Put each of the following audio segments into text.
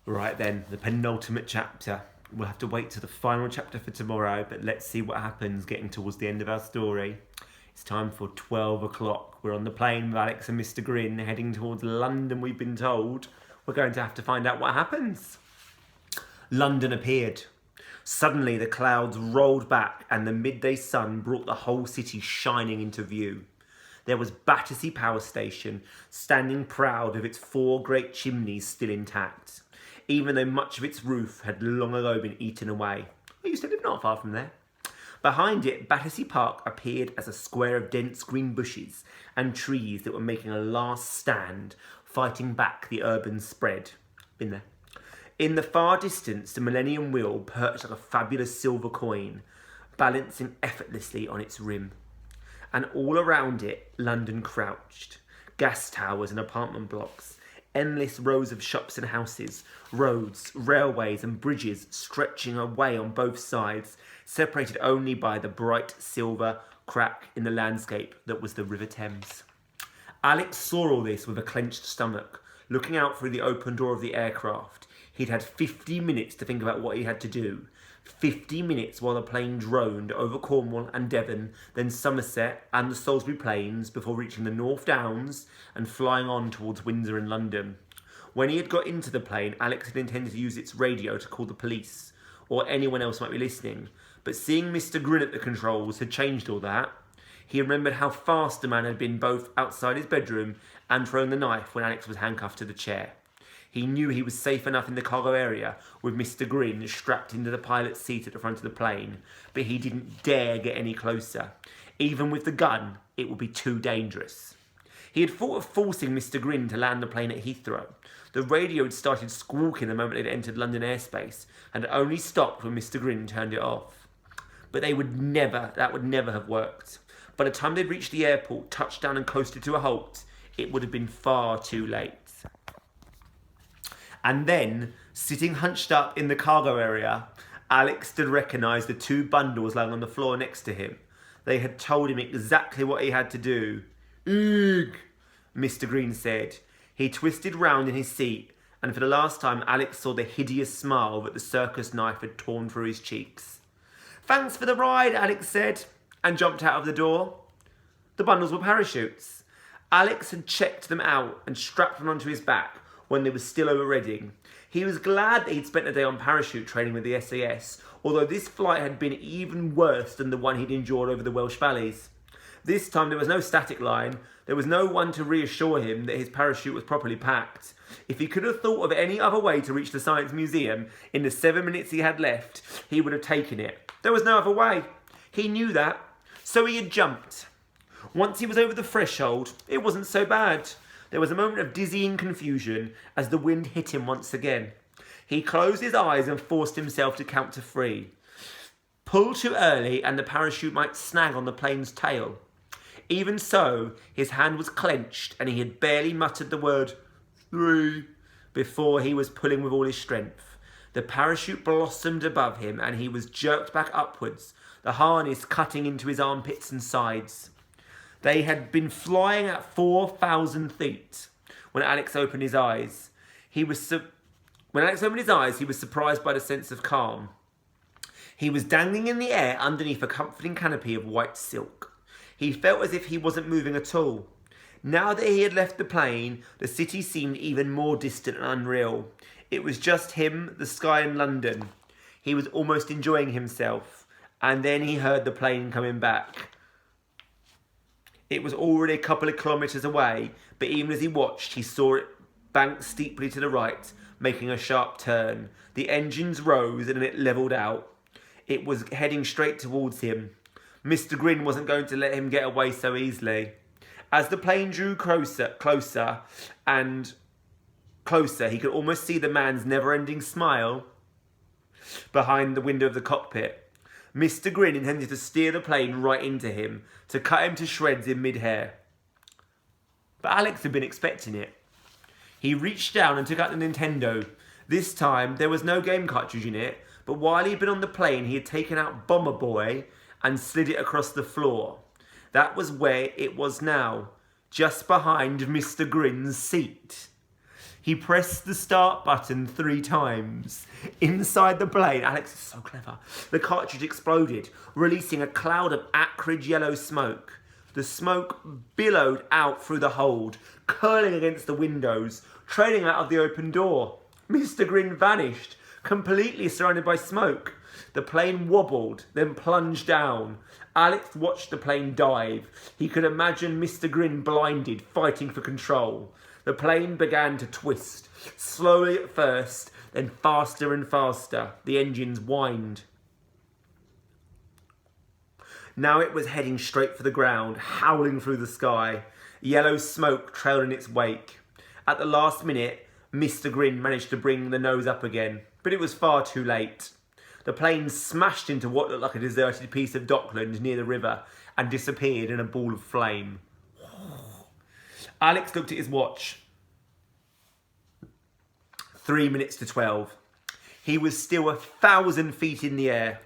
Right then, the penultimate chapter. We'll have to wait till the final chapter for tomorrow, but let's see what happens getting towards the end of our story. It's time for 12 o'clock. We're on the plane with Alex and Mr. Grin heading towards London, we've been told. We're going to have to find out what happens. London appeared. Suddenly the clouds rolled back and the midday sun brought the whole city shining into view. There was Battersea Power Station, standing proud of its 4 great chimneys still intact, even though much of its roof had long ago been eaten away. I used to live not far from there. Behind it, Battersea Park appeared as a square of dense green bushes and trees that were making a last stand, fighting back the urban spread. Been there. In the far distance, the Millennium Wheel perched like a fabulous silver coin, balancing effortlessly on its rim. And all around it, London crouched. Gas towers and apartment blocks, endless rows of shops and houses, roads, railways and bridges stretching away on both sides, separated only by the bright silver crack in the landscape that was the River Thames. Alex saw all this with a clenched stomach, looking out through the open door of the aircraft. He'd had 50 minutes to think about what he had to do. 50 minutes while the plane droned over Cornwall and Devon, then Somerset and the Salisbury Plains before reaching the North Downs and flying on towards Windsor and London. When he had got into the plane, Alex had intended to use its radio to call the police, or anyone else might be listening, but seeing Mr. Grin at the controls had changed all that. He remembered how fast the man had been both outside his bedroom and throwing the knife when Alex was handcuffed to the chair. He knew he was safe enough in the cargo area with Mr. Grin strapped into the pilot's seat at the front of the plane, but he didn't dare get any closer. Even with the gun, it would be too dangerous. He had thought of forcing Mr. Grin to land the plane at Heathrow. The radio had started squawking the moment it entered London airspace, and only stopped when Mr. Grin turned it off. But that would never have worked. By the time they'd reached the airport, touched down and coasted to a halt, it would have been far too late. And then, sitting hunched up in the cargo area, Alex did recognise the 2 bundles lying on the floor next to him. They had told him exactly what he had to do. "Ugh," Mr. Green said. He twisted round in his seat, and for the last time Alex saw the hideous smile that the circus knife had torn through his cheeks. "Thanks for the ride," Alex said, and jumped out of the door. The bundles were parachutes. Alex had checked them out and strapped them onto his back when they were still over Reading. He was glad that he'd spent a day on parachute training with the SAS, although this flight had been even worse than the one he'd endured over the Welsh valleys. This time there was no static line. There was no one to reassure him that his parachute was properly packed. If he could have thought of any other way to reach the Science Museum in the 7 minutes he had left, he would have taken it. There was no other way. He knew that. So he had jumped. Once he was over the threshold, it wasn't so bad. There was a moment of dizzying confusion as the wind hit him once again. He closed his eyes and forced himself to count to 3. Pull too early and the parachute might snag on the plane's tail. Even so, his hand was clenched and he had barely muttered the word 3 before he was pulling with all his strength. The parachute blossomed above him and he was jerked back upwards, the harness cutting into his armpits and sides. They had been flying at 4,000 feet when Alex opened his eyes. He was surprised by the sense of calm. He was dangling in the air underneath a comforting canopy of white silk. He felt as if he wasn't moving at all. Now that he had left the plane, the city seemed even more distant and unreal. It was just him, the sky, and London. He was almost enjoying himself. And then he heard the plane coming back. It was already a couple of kilometres away, but even as he watched, he saw it bank steeply to the right, making a sharp turn. The engines rose and it levelled out. It was heading straight towards him. Mr. Grin wasn't going to let him get away so easily. As the plane drew closer and closer, he could almost see the man's never-ending smile behind the window of the cockpit. Mr. Grin intended to steer the plane right into him, to cut him to shreds in mid-air. But Alex had been expecting it. He reached down and took out the Nintendo. This time, there was no game cartridge in it, but while he'd been on the plane, he had taken out Bomber Boy and slid it across the floor. That was where it was now, just behind Mr. Grin's seat. He pressed the start button 3 times. Inside the plane, Alex is so clever, the cartridge exploded, releasing a cloud of acrid yellow smoke. The smoke billowed out through the hold, curling against the windows, trailing out of the open door. Mr. Grin vanished, completely surrounded by smoke. The plane wobbled, then plunged down. Alex watched the plane dive. He could imagine Mr. Grin blinded, fighting for control. The plane began to twist, slowly at first, then faster and faster. The engines whined. Now it was heading straight for the ground, howling through the sky. Yellow smoke trailed in its wake. At the last minute, Mr. Grin managed to bring the nose up again, but it was far too late. The plane smashed into what looked like a deserted piece of dockland near the river and disappeared in a ball of flame. Alex looked at his watch. 3 minutes to 12. He was still 1,000 feet in the air.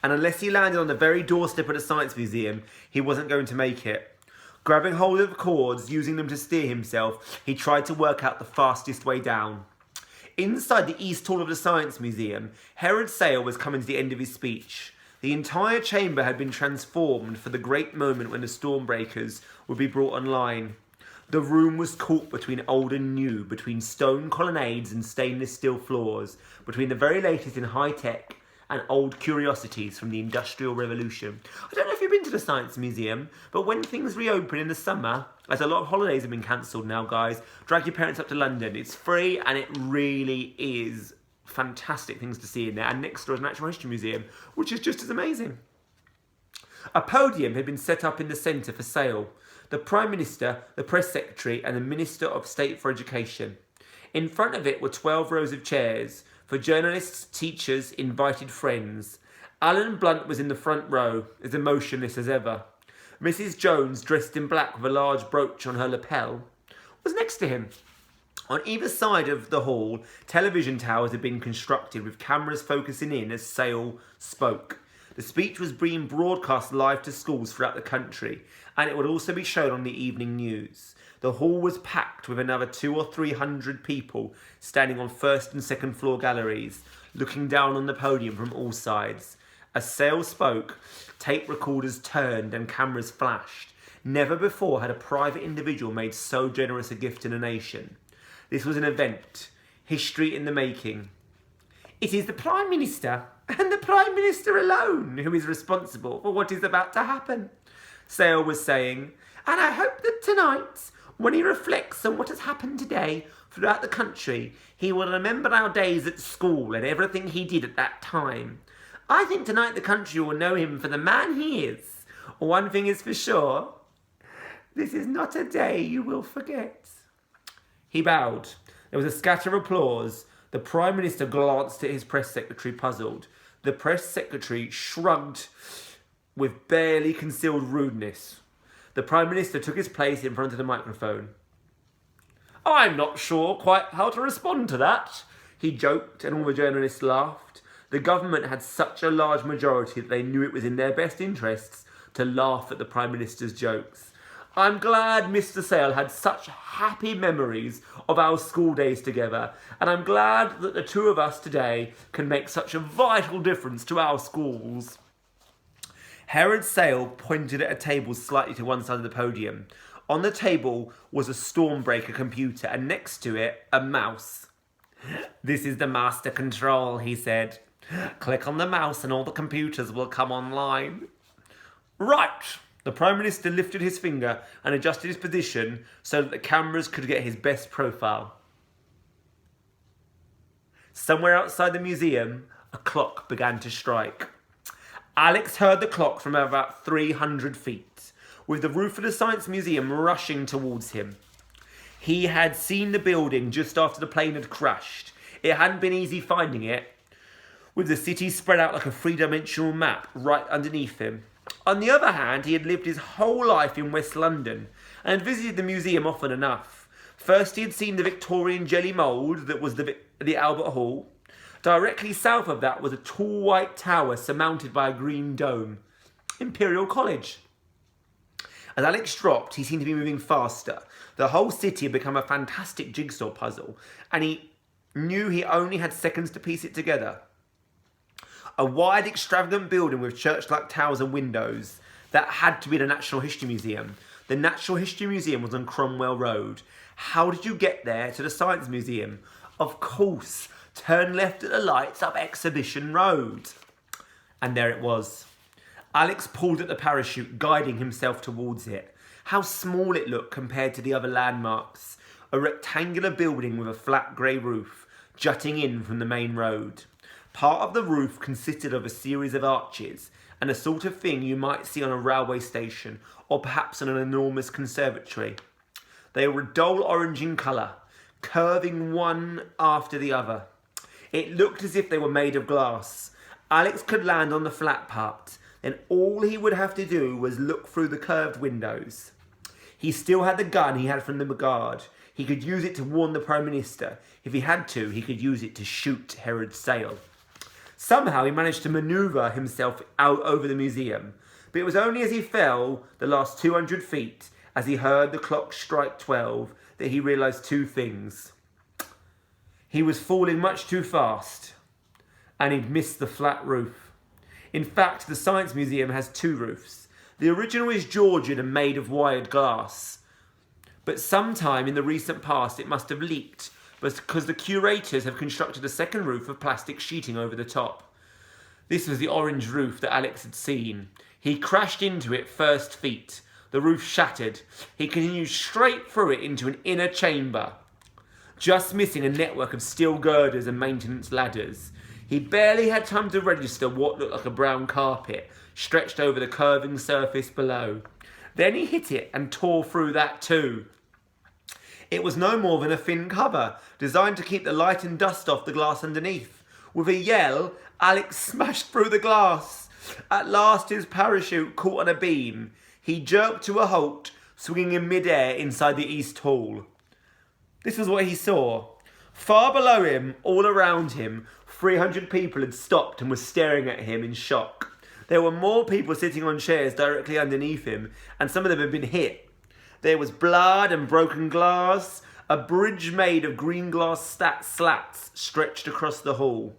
And unless he landed on the very doorstep of the Science Museum, he wasn't going to make it. Grabbing hold of the cords, using them to steer himself, he tried to work out the fastest way down. Inside the East Hall of the Science Museum, Herod Sale was coming to the end of his speech. The entire chamber had been transformed for the great moment when the Stormbreakers would be brought online. The room was caught between old and new, between stone colonnades and stainless steel floors, between the very latest in high-tech and old curiosities from the Industrial Revolution. I don't know if you've been to the Science Museum, but when things reopen in the summer, as a lot of holidays have been cancelled now, guys, drag your parents up to London. It's free and it really is fantastic things to see in there. And next door is a Natural History Museum, which is just as amazing. A podium had been set up in the centre for Sale. The Prime Minister, the Press Secretary and the Minister of State for Education. In front of it were 12 rows of chairs for journalists, teachers, invited friends. Alan Blunt was in the front row, as emotionless as ever. Mrs. Jones, dressed in black with a large brooch on her lapel, was next to him. On either side of the hall, television towers had been constructed with cameras focusing in as Sale spoke. The speech was being broadcast live to schools throughout the country, and it would also be shown on the evening news. The hall was packed with another 200 or 300 people standing on first and second floor galleries, looking down on the podium from all sides. As Sale spoke, tape recorders turned and cameras flashed. Never before had a private individual made so generous a gift to the nation. This was an event, history in the making. It is the Prime Minister, and the Prime Minister alone, who is responsible for what is about to happen, Sale was saying, and I hope that tonight, when he reflects on what has happened today throughout the country, he will remember our days at school and everything he did at that time. I think tonight the country will know him for the man he is. One thing is for sure, this is not a day you will forget. He bowed. There was a scatter of applause. The Prime Minister glanced at his press secretary, puzzled. The press secretary shrugged with barely concealed rudeness. The Prime Minister took his place in front of the microphone. I'm not sure quite how to respond to that, he joked, and all the journalists laughed. The government had such a large majority that they knew it was in their best interests to laugh at the Prime Minister's jokes. I'm glad Mr. Sale had such happy memories of our school days together, and I'm glad that the two of us today can make such a vital difference to our schools. Herod Sale pointed at a table slightly to one side of the podium. On the table was a Stormbreaker computer, and next to it, a mouse. This is the master control, he said. Click on the mouse and all the computers will come online. Right! The Prime Minister lifted his finger and adjusted his position so that the cameras could get his best profile. Somewhere outside the museum, a clock began to strike. Alex heard the clock from about 300 feet, with the roof of the Science Museum rushing towards him. He had seen the building just after the plane had crashed. It hadn't been easy finding it, with the city spread out like a three-dimensional map right underneath him. On the other hand, he had lived his whole life in West London and had visited the museum often enough. First, he had seen the Victorian jelly mould that was the Albert Hall. Directly south of that was a tall white tower surmounted by a green dome. Imperial College. As Alex dropped, he seemed to be moving faster. The whole city had become a fantastic jigsaw puzzle, and he knew he only had seconds to piece it together. A wide, extravagant building with church-like towers and windows. That had to be the Natural History Museum. The Natural History Museum was on Cromwell Road. How did you get there to the Science Museum? Of course, turn left at the lights up Exhibition Road. And there it was. Alex pulled at the parachute, guiding himself towards it. How small it looked compared to the other landmarks. A rectangular building with a flat grey roof, jutting in from the main road. Part of the roof consisted of a series of arches, and a sort of thing you might see on a railway station, or perhaps on an enormous conservatory. They were a dull orange in colour, curving one after the other. It looked as if they were made of glass. Alex could land on the flat part, then all he would have to do was look through the curved windows. He still had the gun he had from the guard. He could use it to warn the Prime Minister. If he had to, he could use it to shoot Herod Sale. Somehow he managed to manoeuvre himself out over the museum, but it was only as he fell the last 200 feet, as he heard the clock strike 12, that he realised two things. He was falling much too fast, and he'd missed the flat roof. In fact, the Science Museum has two roofs. The original is Georgian and made of wired glass, but sometime in the recent past it must have leaked, because the curators have constructed a second roof of plastic sheeting over the top. This was the orange roof that Alex had seen. He crashed into it first feet. The roof shattered. He continued straight through it into an inner chamber, just missing a network of steel girders and maintenance ladders. He barely had time to register what looked like a brown carpet stretched over the curving surface below. Then he hit it and tore through that too. It was no more than a thin cover, designed to keep the light and dust off the glass underneath. With a yell, Alex smashed through the glass. At last his parachute caught on a beam. He jerked to a halt, swinging in mid-air inside the East Hall. This was what he saw. Far below him, all around him, 300 people had stopped and were staring at him in shock. There were more people sitting on chairs directly underneath him, and some of them had been hit. There was blood and broken glass. A bridge made of green glass slats stretched across the hall.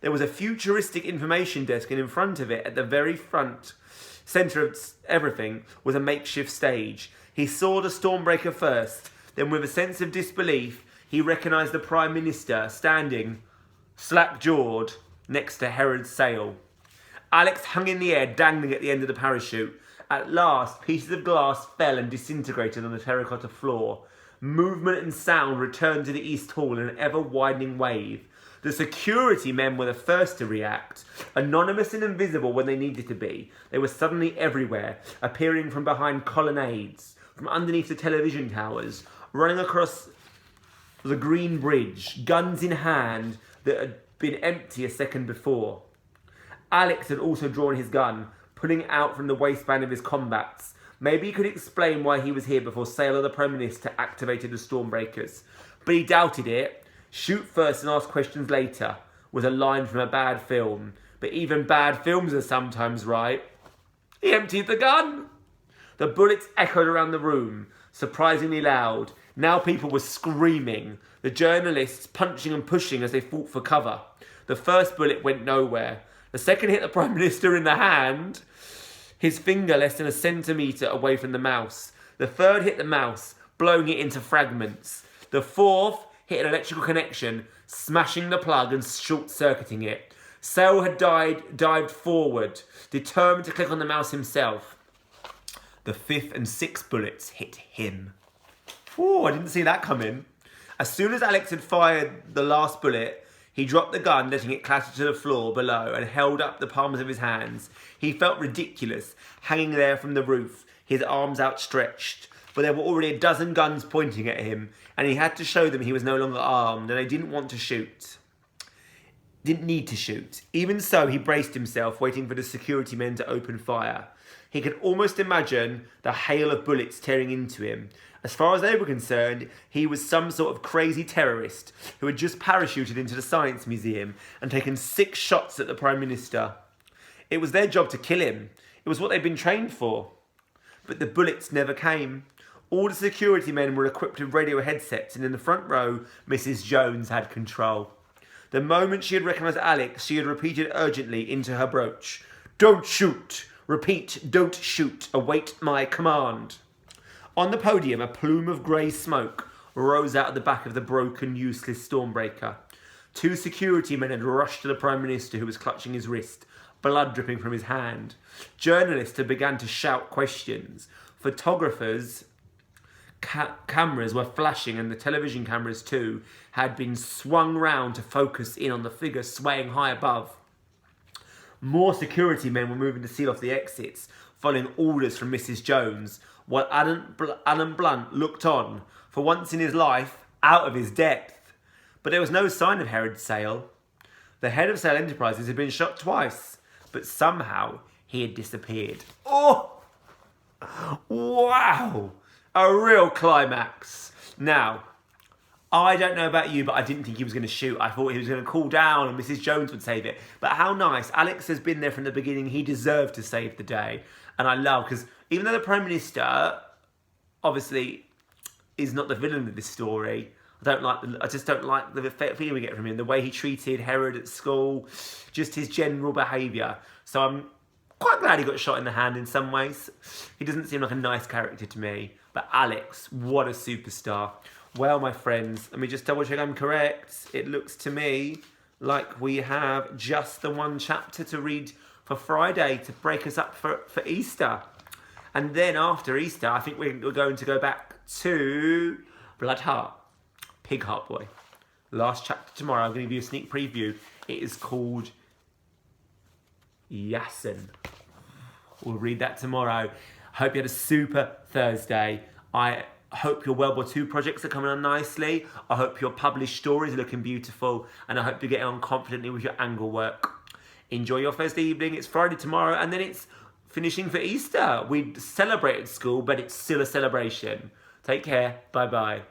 There was a futuristic information desk, and in front of it, at the very front, centre of everything, was a makeshift stage. He saw the Stormbreaker first. Then, with a sense of disbelief, he recognised the Prime Minister standing, slack-jawed, next to Herod Sale. Alex hung in the air, dangling at the end of the parachute. At last, pieces of glass fell and disintegrated on the terracotta floor. Movement and sound returned to the East Hall in an ever-widening wave. The security men were the first to react. Anonymous and invisible when they needed to be, they were suddenly everywhere, appearing from behind colonnades, from underneath the television towers, running across the green bridge, guns in hand that had been empty a second before. Alex had also drawn his gun, pulling it out from the waistband of his combats. Maybe he could explain why he was here before Sale or the Prime Minister activated the Stormbreakers. But he doubted it. Shoot first and ask questions later was a line from a bad film. But even bad films are sometimes right. He emptied the gun. The bullets echoed around the room, surprisingly loud. Now people were screaming, the journalists punching and pushing as they fought for cover. The first bullet went nowhere. The second hit the Prime Minister in the hand, his finger less than a centimetre away from the mouse. The third hit the mouse, blowing it into fragments. The fourth hit an electrical connection, smashing the plug and short-circuiting it. Sale had dived forward, determined to click on the mouse himself. The fifth and sixth bullets hit him. Oh, I didn't see that coming. As soon as Alex had fired the last bullet, he dropped the gun, letting it clatter to the floor below, and held up the palms of his hands. He felt ridiculous, hanging there from the roof, his arms outstretched. But there were already a dozen guns pointing at him, and he had to show them he was no longer armed, and they didn't want to shoot. Didn't need to shoot. Even so, he braced himself, waiting for the security men to open fire. He could almost imagine the hail of bullets tearing into him. As far as they were concerned, he was some sort of crazy terrorist who had just parachuted into the Science Museum and taken 6 shots at the Prime Minister. It was their job to kill him. It was what they'd been trained for. but the bullets never came. All the security men were equipped with radio headsets, and in the front row, Mrs. Jones had control. The moment she had recognised Alex, she had repeated urgently into her brooch, "Don't shoot! Repeat, don't shoot! Await my command!" On the podium, a plume of grey smoke rose out of the back of the broken, useless Stormbreaker. 2 security men had rushed to the Prime Minister, who was clutching his wrist, blood dripping from his hand. Journalists had begun to shout questions. Photographers' cameras were flashing, and the television cameras too had been swung round to focus in on the figure swaying high above. More security men were moving to seal off the exits, following orders from Mrs. Jones, while Alan Blunt looked on, for once in his life, out of his depth. But there was no sign of Herod Sale. The head of Sale Enterprises had been shot twice, but somehow he had disappeared. Oh! Wow! A real climax. Now, I don't know about you, but I didn't think he was going to shoot. I thought he was going to cool down and Mrs. Jones would save it. But how nice. Alex has been there from the beginning. He deserved to save the day. And I love, because even though the Prime Minister, obviously, is not the villain of this story, I just don't like the feeling we get from him. The way he treated Herod at school, just his general behaviour. So I'm quite glad he got shot in the hand in some ways. He doesn't seem like a nice character to me. But Alex, what a superstar. Well, my friends, let me just double check I'm correct. It looks to me like we have just the one chapter to read for Friday to break us up for Easter. And then after Easter, I think we're going to go back to Bloodheart, Pig Heart Boy. Last chapter tomorrow. I'm going to give you a sneak preview. It is called Yasin. We'll read that tomorrow. Hope you had a super Thursday. I hope your World War II projects are coming on nicely. I hope your published stories are looking beautiful. And I hope you're getting on confidently with your angle work. Enjoy your Thursday evening. It's Friday tomorrow. And then it's finishing for Easter. We celebrated school, but it's still a celebration. Take care. Bye-bye.